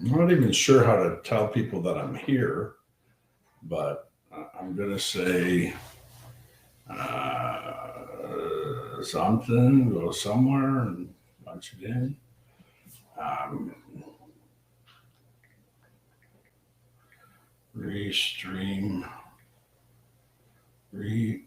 I'm not even sure how to tell people that I'm here, but I'm going to say something, go somewhere and punch it in. Um, Restream, restream.io.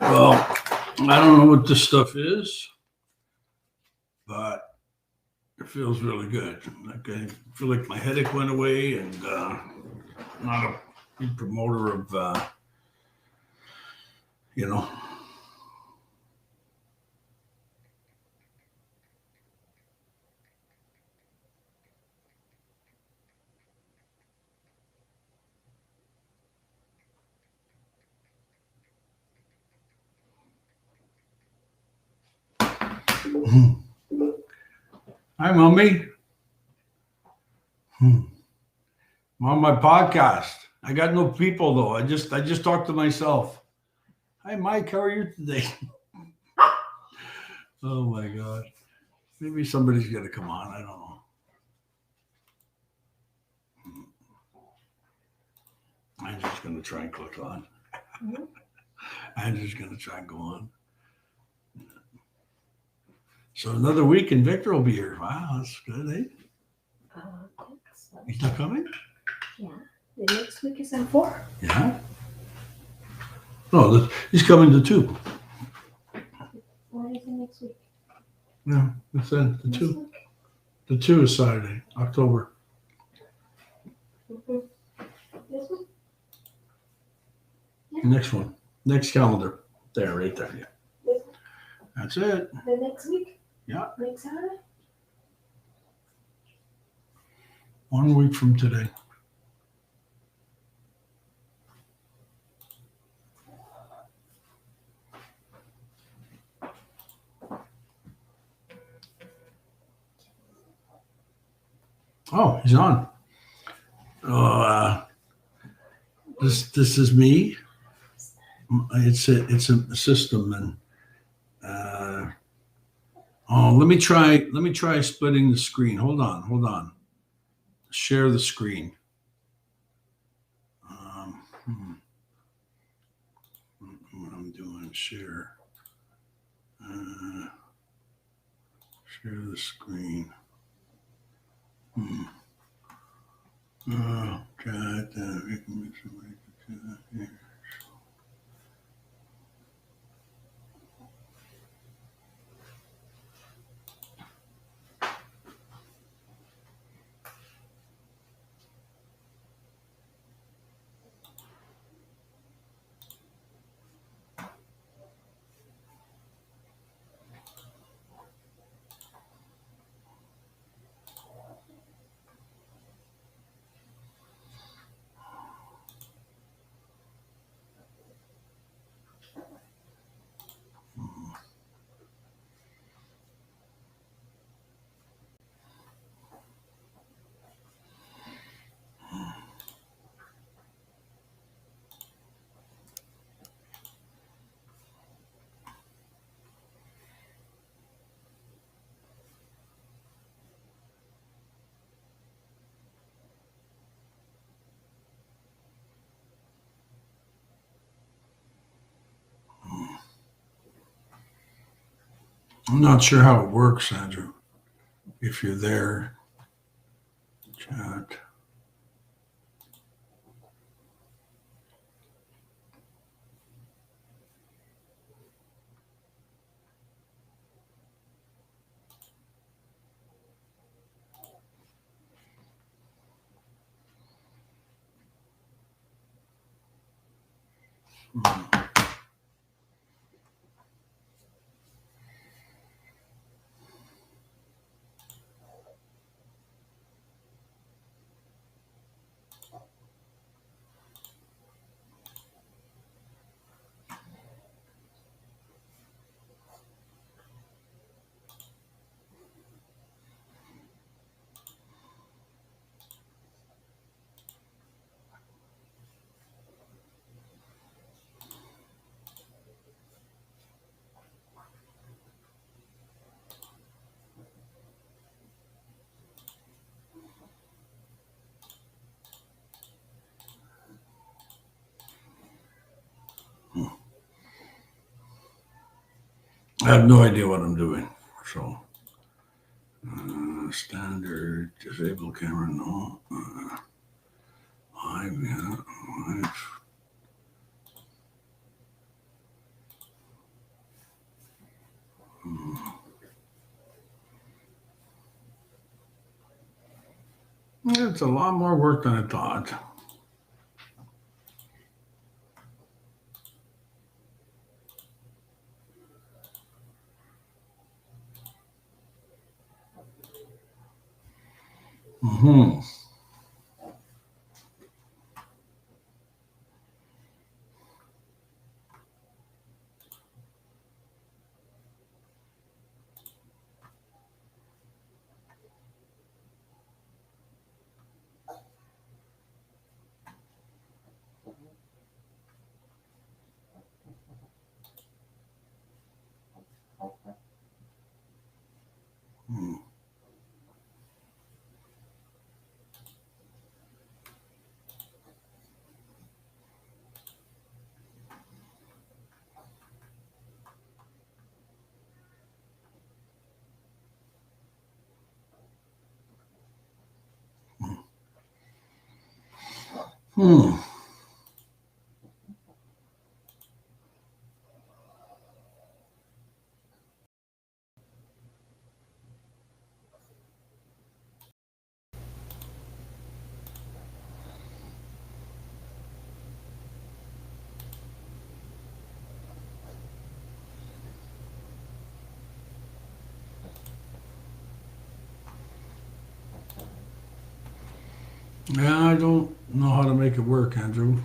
Well, I don't know what this stuff is, but it feels really good. Like I feel like my headache went away, and I'm not a big promoter of, you know. Hi, mommy. I'm on my podcast. I got no people though. I just talk to myself. Hi, Mike. How are you today? Oh my god. Maybe somebody's gonna come on. I don't know. I'm just gonna try and click on. I'm just gonna try and go on. So another week and Victor will be here. Wow, that's good, eh? So, He's not coming? yeah. The next week is in 4. Yeah. No, he's coming to 2. What is the next week? Yeah, it's then the This 2. week? The 2 is Saturday, October. Mm-hmm. This week? Next one. Next calendar. There, right there. Yeah. This week? That's it. The next week? Yeah. Next Saturday? 1 week from today. Oh, he's on. Oh, this is me. It's a system, and let me try splitting the screen. Hold on. Share the screen. What I'm doing, share the screen. Oh God, I'm not sure how it works, Andrew. If you're there, chat. I have no idea what I'm doing. So, standard disable camera, no. Live, yeah, live. It's a lot more work than I thought. Mm-hmm. Hmm. Yeah, I don't know how to make it work, Andrew.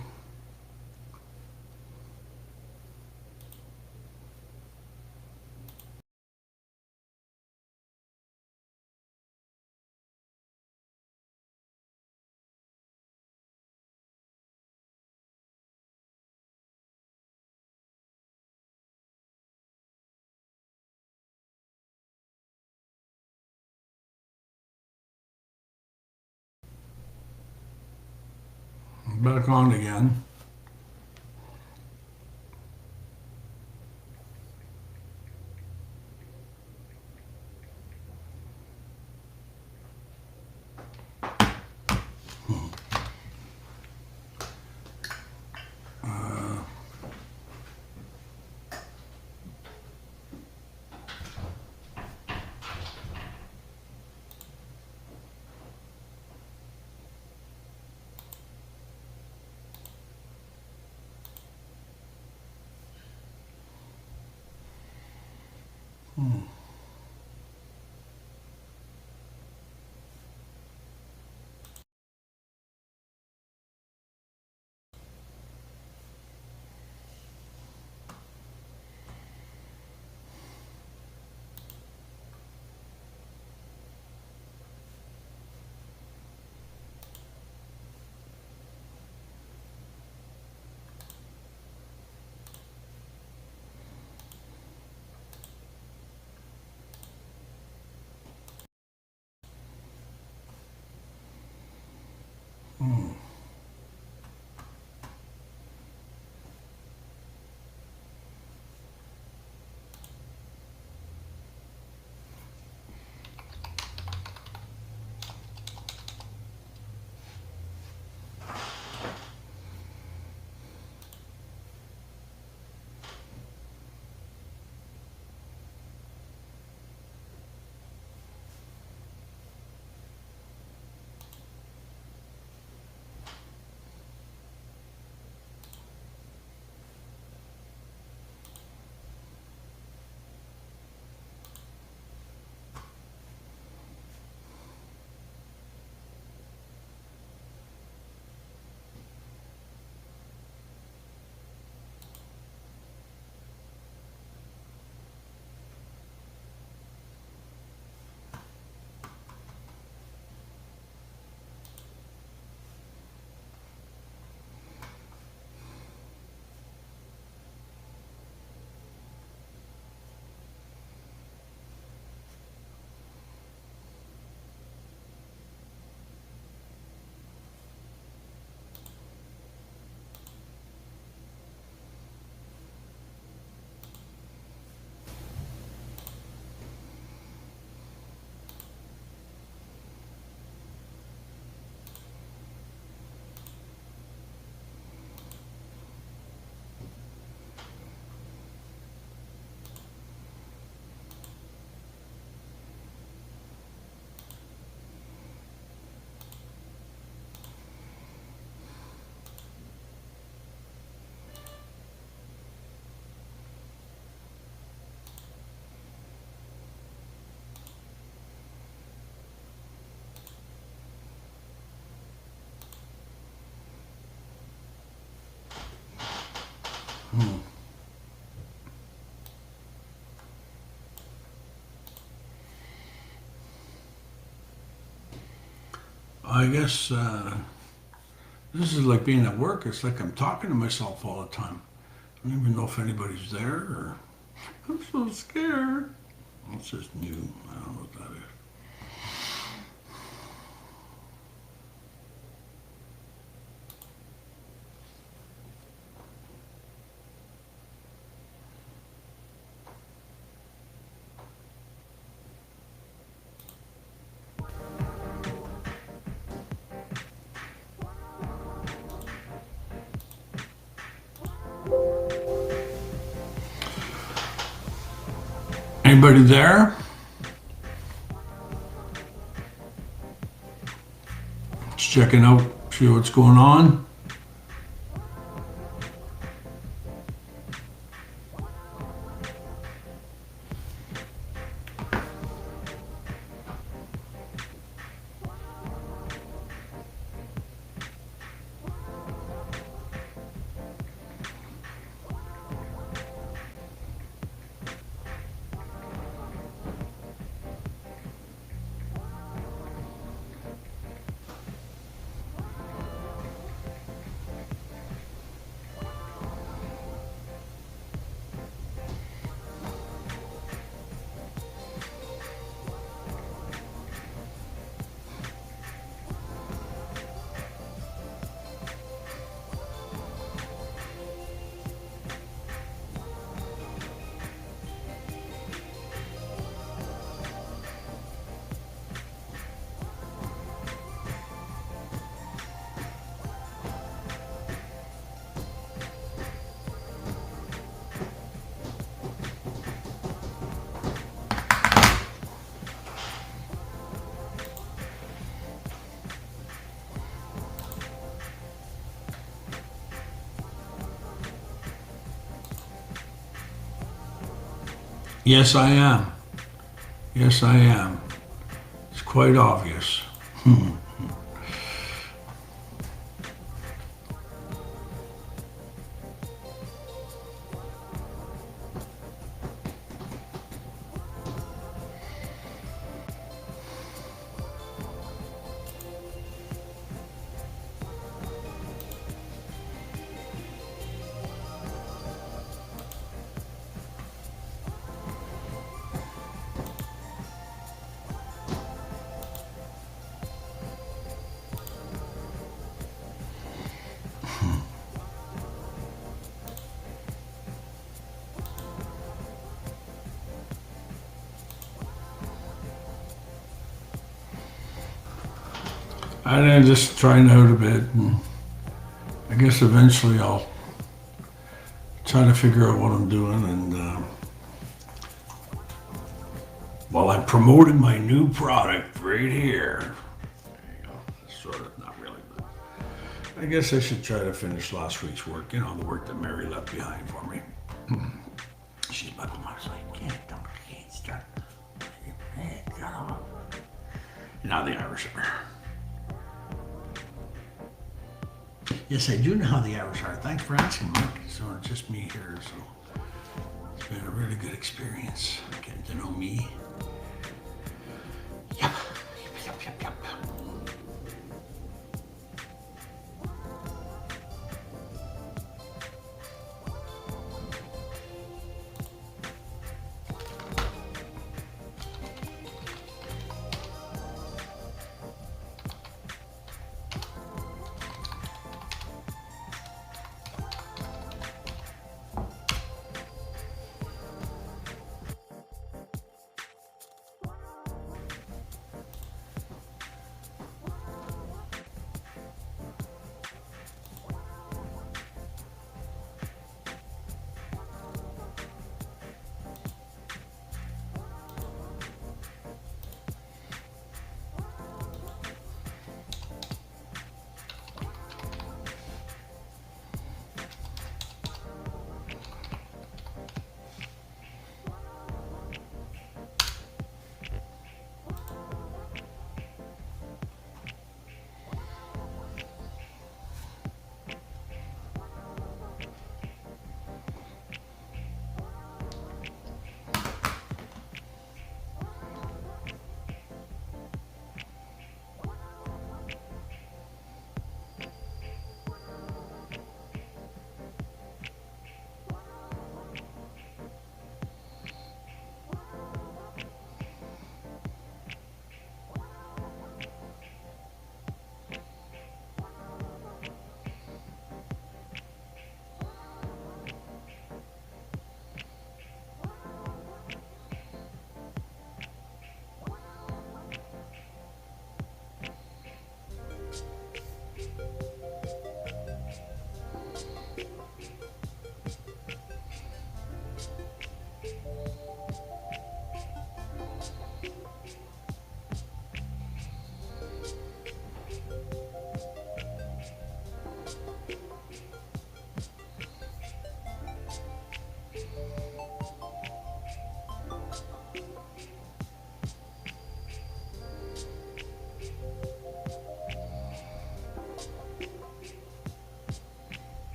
Back on again. Uh, hmm. Hmm. Hmm. I guess this is like being at work. It's like I'm talking to myself all the time. I don't even know if anybody's there or I'm so scared. It's just new. I don't know what that is. Anybody there? Just checking out, see what's going on. Yes, I am. Yes, I am. It's quite obvious. I'm just trying out a bit, and I guess eventually I'll try to figure out what I'm doing. And while I'm promoting my new product right here, there you go. Sort of, not really, but I guess I should try to finish last week's work. You know, the work that Mary left behind for me. She's about to watch like, can't start. Hey, got off. Now the Irish are. Yes, I do know how the Irish are. Thanks for asking, Mike. So it's just me here, so it's been a really good experience getting to know me. Yep.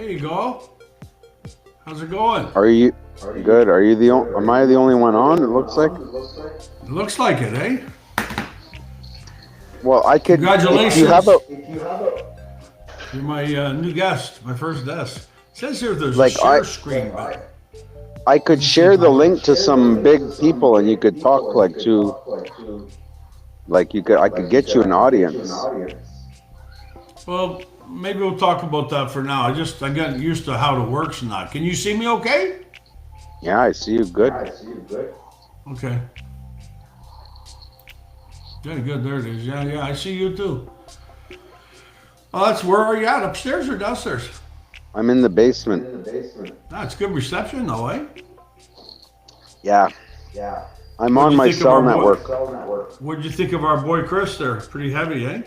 There you go. How's it going? Are you good? Are you am I the only one on? It looks like. It looks like it, eh? Well, I could. Congratulations. If you have a, You're my new guest, my first guest. It says here there's Like, a share screen, but I could share the link to some big people, and you could talk like to, like you could. I could get you an audience. well, maybe we'll talk about that for now. I got used to how it works now. Can you see me okay? Yeah, I see you good. Okay. Yeah, good. There it is. Yeah, I see you too. Oh, where are you at? Upstairs or downstairs? I'm in the basement. That's good reception, though, eh? Yeah. I'm What'd on you my think of cell our boy? network. What'd you think of our boy Chris there? Pretty heavy, eh?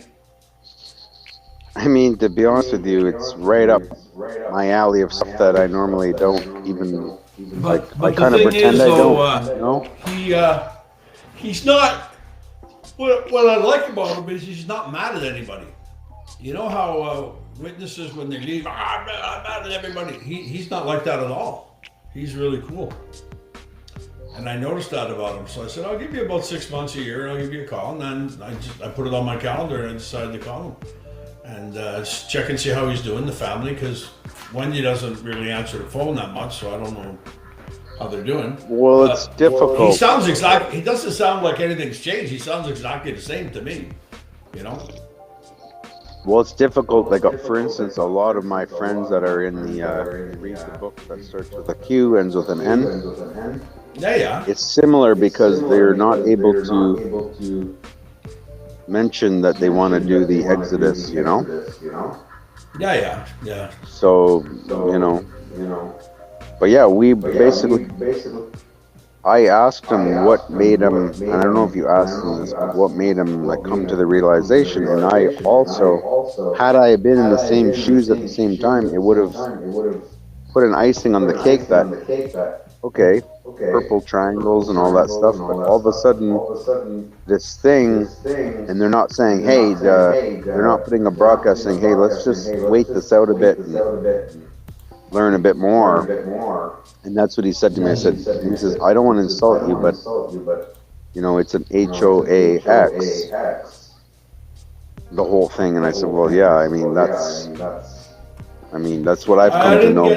I mean, to be honest with you, it's right up my alley of stuff that I normally don't even like. I the kind of thing pretend is, I though, don't. You know? He's not. What I like about him is he's not mad at anybody. You know how witnesses, when they leave, I'm mad at everybody. He's not like that at all. He's really cool. And I noticed that about him. So I said, I'll give you about 6 months, a year, and I'll give you a call. And then I put it on my calendar and I decided to call him. And just check and see how he's doing, the family, because Wendy doesn't really answer the phone that much, so I don't know how they're doing. Well, it's difficult. He doesn't sound like anything's changed. He sounds exactly the same to me, you know? Well, it's difficult. Like, for instance, a lot of my friends that are in the read the book that starts with a Q, ends with an N. Yeah. It's similar because they're not able to mention that they want to do the Exodus, you know? Yeah. So, you know. But yeah, we basically, I asked him what made him, and I don't know if you asked him this, but what made him like come to the realization. And I also, had I been in the same shoes at the same time, it would have put an icing on the cake that, okay, purple triangles and all that stuff, but all of a sudden, this thing, and they're not saying, hey, they're not putting a broadcast saying, hey, let's just wait this out a bit and learn a bit more. And that's what he said to me. He says, I don't want to insult you, but you know, it's an HOAX, the whole thing. And I said, well, yeah, I mean, that's what I've come to know.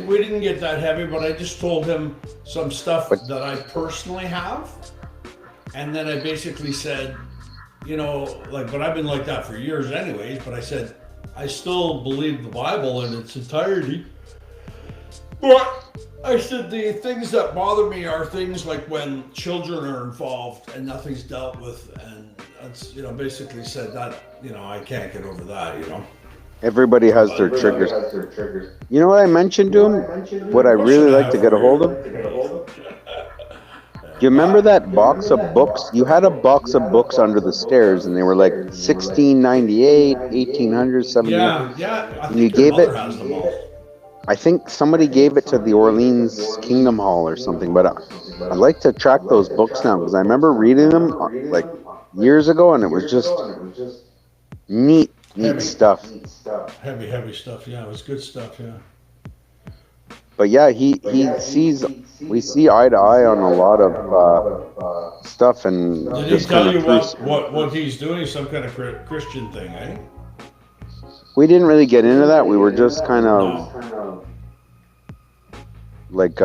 We didn't get that heavy, but I just told him some stuff that I personally have. And then I basically said, you know, like, but I've been like that for years anyways, but I said, I still believe the Bible in its entirety. But I said the things that bother me are things like when children are involved and nothing's dealt with, and that's, you know, basically said that, you know, I can't get over that, you know. Everybody has their triggers. You know what I mentioned to him? What I really like to get a hold of? Do you remember that box of books? You had a box of books under the stairs, and they were like $16.98, $18.00, $17. Yeah. And you gave it. I think somebody gave it to the Orleans Kingdom Hall or something. But I like to track those books now because I remember reading them like years ago, and it was just neat stuff. Heavy stuff. Yeah, it was good stuff. Yeah. But yeah, we see eye to eye on a lot of stuff, and did he tell you what he's doing? Some kind of Christian thing, eh? We didn't really get into that. We were just kind of like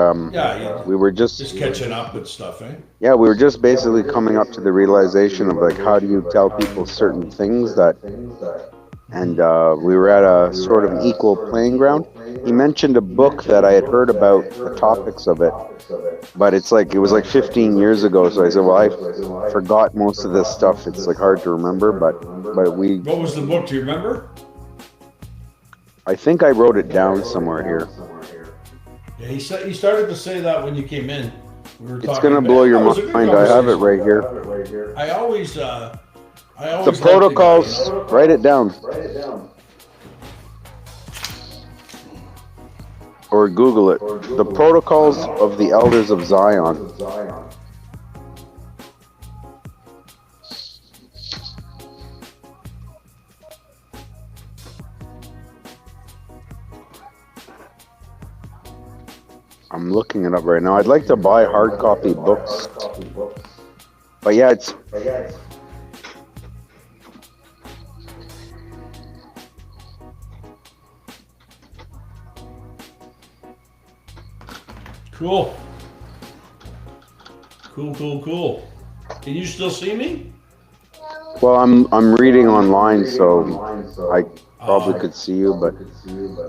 we were just catching up with stuff, eh? Yeah, we were just basically coming up to the realization of like, how do you tell people certain things that, and we were at a sort of equal playing ground. He mentioned a book that I had heard about the topics of it, but it was like 15 years ago. So I said, well, I forgot most of this stuff. It's like hard to remember, but we. What was the book? Do you remember? I think I wrote it down somewhere here. Yeah, he started to say that when you came in. It's gonna blow your mind. I have it right here. I always the protocols. Write it down. Or Google it. The Protocols of the Elders of Zion. I'm looking it up right now. I'd like to buy hard copy books, but yeah, it's Cool. Cool. Can you still see me? well. I'm reading online, so I probably could see you, but.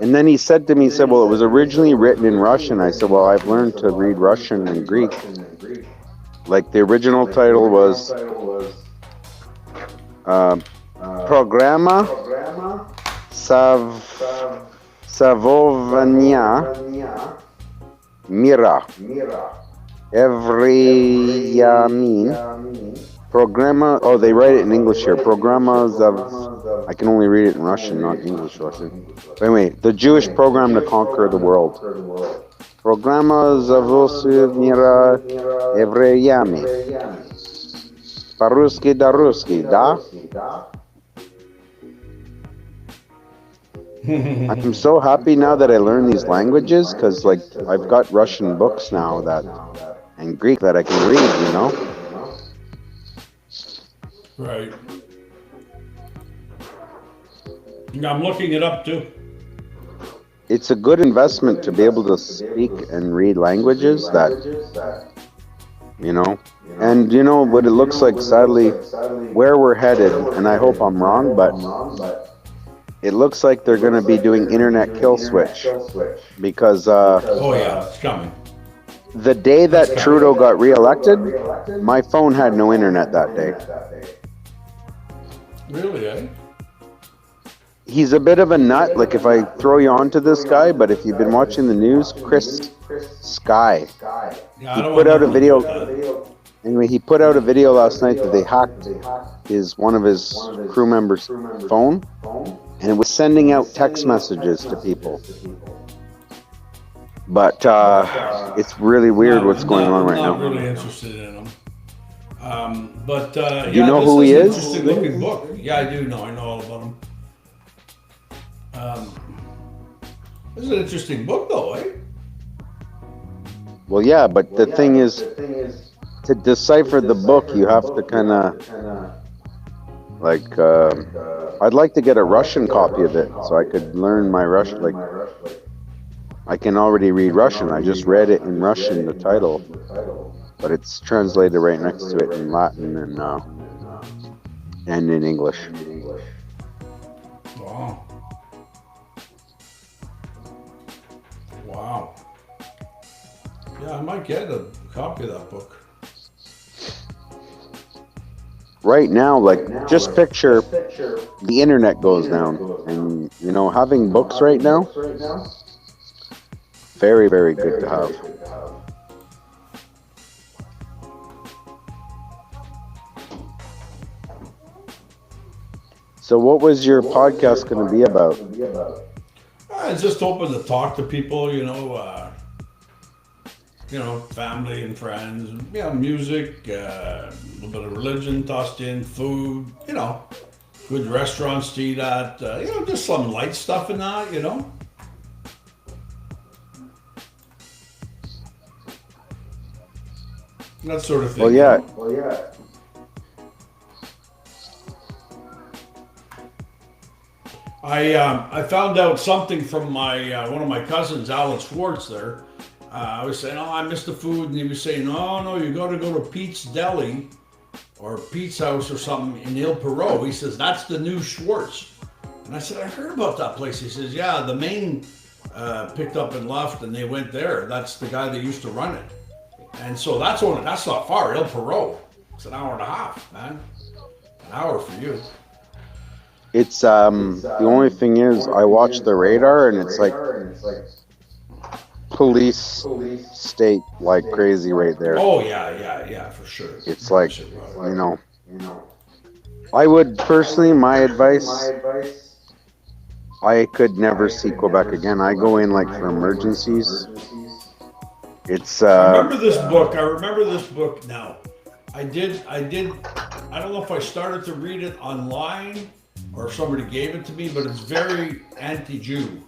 And then he said to me, he said, well, it was originally written in Russian. I said, well, I've learned to read Russian and Greek. Like the original title was Programa Savovania Mira Evreyamin Programa. Oh, they write it in English here. Programas of. I can only read it in Russian, not English Russian. But anyway, the Jewish program to conquer the world. Programa Zavosiv Mira Evreyami. По-русски да русский, да? I'm so happy now that I learned these languages, because like I've got Russian books now and Greek that I can read, you know? Right. I'm looking it up too. It's a good investment to be able to speak and read languages that, you know, and you know what it looks like, sadly, where we're headed, and I hope I'm wrong, but it looks like they're going to be doing internet kill switch, because Oh yeah, it's coming. the day that Trudeau got reelected, my phone had no internet that day. Really, eh? He's a bit of a nut, like if I throw you onto this guy, but if you've been watching the news, Chris Sky, Yeah, he put out a video. Anyway, he put out a video last night that they hacked one of his crew members' phone, and it was sending out text messages to people. But it's really weird what's going on right now. I'm not really interested in him. But You know who he is? This is an interesting looking book. Yeah, I do know. I know all about him. This is an interesting book, though, eh? Well, yeah, but the thing is, to decipher the book, you have to kind of, like, I'd like to get a Russian copy of it so I could learn my Russian. Like, I can already read Russian. I just read it in Russian, the title, but it's translated right next to it in Latin and in English. Wow. Yeah, I might get a copy of that book. Right now, like, just picture the internet goes down, and you know, having books right now, very, very good to have. So what was your podcast going to be about? I was just hoping to talk to people, family and friends, music, a little bit of religion tossed in, food, good restaurants to eat at, just some light stuff in that, that sort of thing. Well, yeah. I found out something from my one of my cousins, Alan Schwartz. There, I was saying, I missed the food, and he was saying, no, you got to go to Pete's Deli or Pete's House or something in Il Perot. He says that's the new Schwartz, and I said, I heard about that place. He says, yeah, the main picked up and left, and they went there. That's the guy that used to run it, and so that's not far. Il Perot, it's an hour and a half, man, an hour for you. It's the only thing is I watch the radar and it's like police state like crazy right there. Oh yeah, for sure. It's like, I would personally, my advice, I could never see Quebec again. I go in like for emergencies. It's I remember this book now. I don't know if I started to read it online or if somebody gave it to me, but it's very anti-Jew.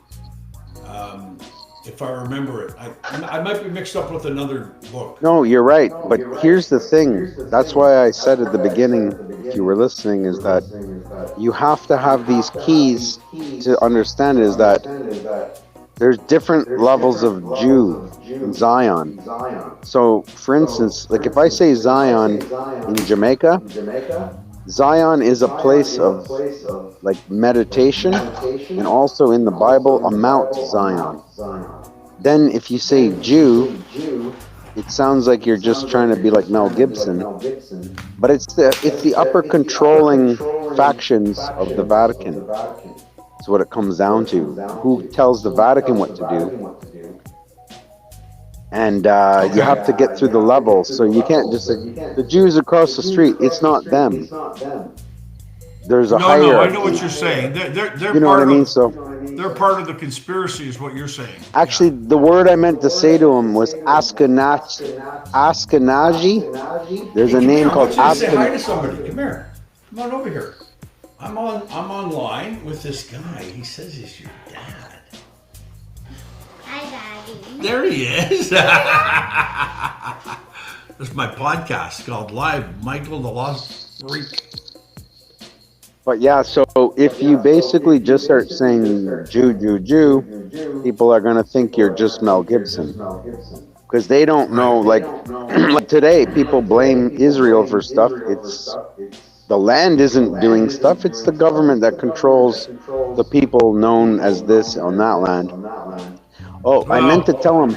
if I remember it. I might be mixed up with another book. No, you're right. But here's the thing. That's why I said at the beginning, if you were listening, is that you have to have these keys to understand is that there's different levels of Jew in Zion. So, for instance, like if I say Zion in Jamaica, Zion is a place of like meditation, and also in the Bible, a Mount Zion. Then if you say Jew, it sounds like you're just trying to be like Mel Gibson, but it's the upper controlling factions of the Vatican. That's what it comes down to. Who tells the Vatican what to do? And you have to get through the levels, so you can't just say the Jews across the street. It's not them. There's a hierarchy. No, I know what you're saying. They're You know what I mean? So they're part of the conspiracy, is what you're saying. actually, the word I meant to say to him was Ashkenazi. There's a name called Say hi to Ashkenazi. somebody. Come here. Come on over here. I'm online with this guy. He says he's your dad. Hi, Daddy. There he is. This is my podcast called Live Michael the Lost Freak. But yeah, so if you basically just start saying Jew, people are going to think you're just Mel Gibson. Because they don't know, like today, people blame Israel for stuff. It's the land isn't doing stuff. It's the government that controls the people known as this on that land. Oh, I meant to tell him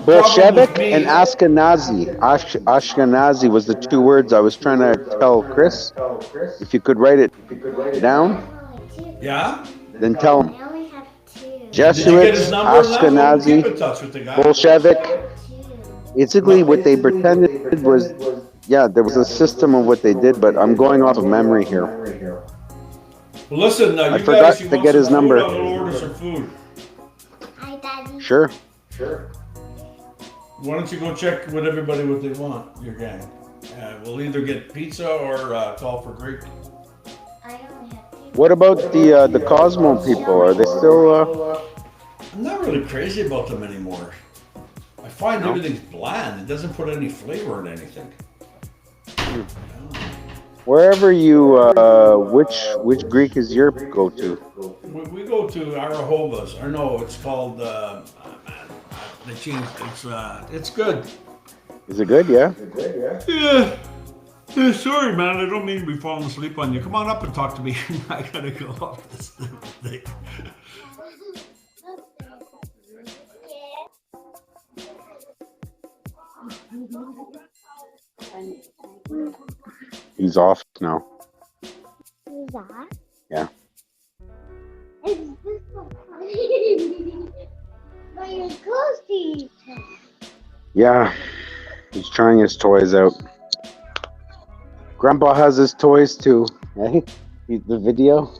Bolshevik and Ashkenazi. Ashkenazi was the two words I was trying to tell Chris. If you could write it down, Yeah? then tell him I only have two. Did you get Jesuits, his number? Keep in Ashkenazi, touch with the guy. Bolshevik. Two. Basically, what they pretended was, yeah, there was a system of what they did, but I'm going off of memory here. Well, listen, I you forgot guys, you to want get some his food? number. I'm gonna order some food. Hi, Daddy. Sure. Why don't you go check with everybody what they want, your gang? We'll either get pizza or call for Greek. I only have two. What about the Cosmo people? Are they still? I'm not really crazy about them anymore. I find No? everything's bland. It doesn't put any flavor in anything. Wherever you, which Greek is your go-to? We go to Arahovas, or no, it's called. They changed. It's good. Is it good? Yeah. Yeah. Yeah, sorry, man. I don't mean to be falling asleep on you. Come on up and talk to me. I gotta go off this thing. He's off now. Who's that? Yeah. Is this so funny? But you're close to each other. Yeah. He's trying his toys out. Grandpa has his toys too. Hey, the video.